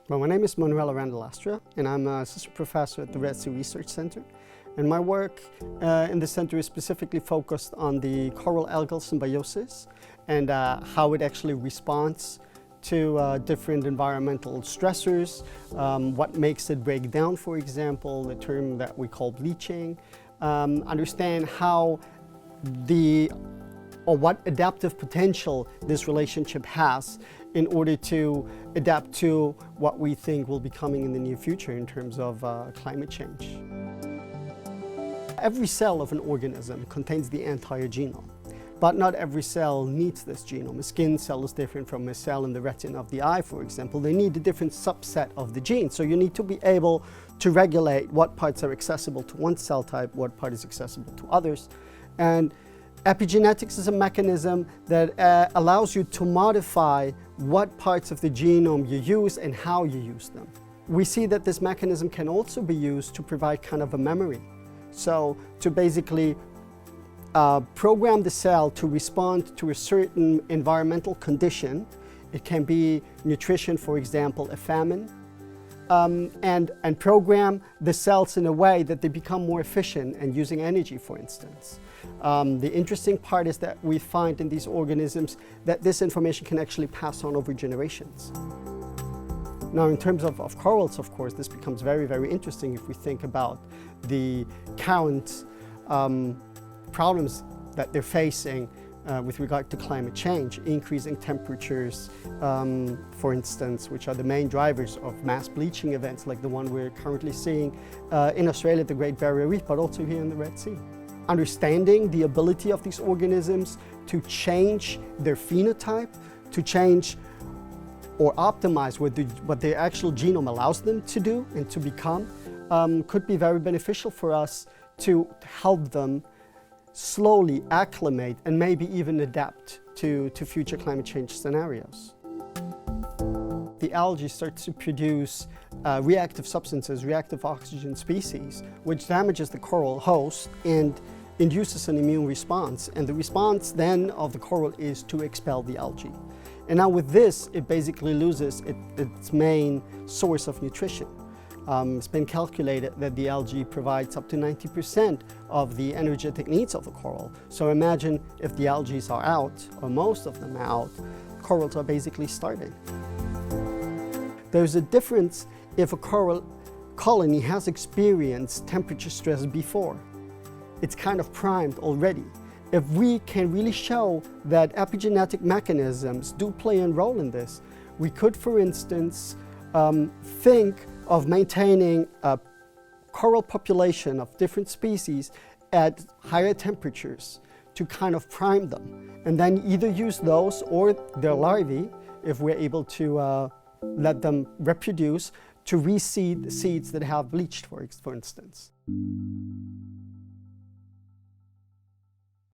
Well, my name is Manuel Aranda, and I'm an assistant professor at the Red Sea Research Center. And my work in the center is specifically focused on the coral algal symbiosis and how it actually responds to different environmental stressors, what makes it break down, for example, the term that we call bleaching, understand how what adaptive potential this relationship has in order to adapt to what we think will be coming in the near future in terms of climate change. Every cell of an organism contains the entire genome, but not every cell needs this genome. A skin cell is different from a cell in the retina of the eye, for example. They need a different subset of the gene, so you need to be able to regulate what parts are accessible to one cell type, what part is accessible to others. And epigenetics is a mechanism that allows you to modify what parts of the genome you use and how you use them. We see that this mechanism can also be used to provide kind of a memory. So to basically program the cell to respond to a certain environmental condition. It can be nutrition, for example, a famine, and program the cells in a way that they become more efficient and using energy, for instance. The interesting part is that we find in these organisms that this information can actually pass on over generations. Now, in terms of corals, of course, this becomes very, very interesting if we think about the current problems that they're facing with regard to climate change, increasing temperatures, for instance, which are the main drivers of mass bleaching events like the one we're currently seeing in Australia, the Great Barrier Reef, but also here in the Red Sea. Understanding the ability of these organisms to change their phenotype, to change or optimize what their actual genome allows them to do and to become, could be very beneficial for us to help them slowly acclimate and maybe even adapt to future climate change scenarios. The algae starts to produce reactive substances, reactive oxygen species, which damages the coral host and induces an immune response. And the response then of the coral is to expel the algae. And now with this, it basically loses its main source of nutrition. It's been calculated that the algae provides up to 90% of the energetic needs of the coral. So imagine if the algae are out, or most of them are out, corals are basically starving. There's a difference if a coral colony has experienced temperature stress before. It's kind of primed already. If we can really show that epigenetic mechanisms do play a role in this, we could, for instance, think of maintaining a coral population of different species at higher temperatures to kind of prime them, and then either use those or their larvae, if we're able to let them reproduce, to reseed the seeds that have bleached, for instance.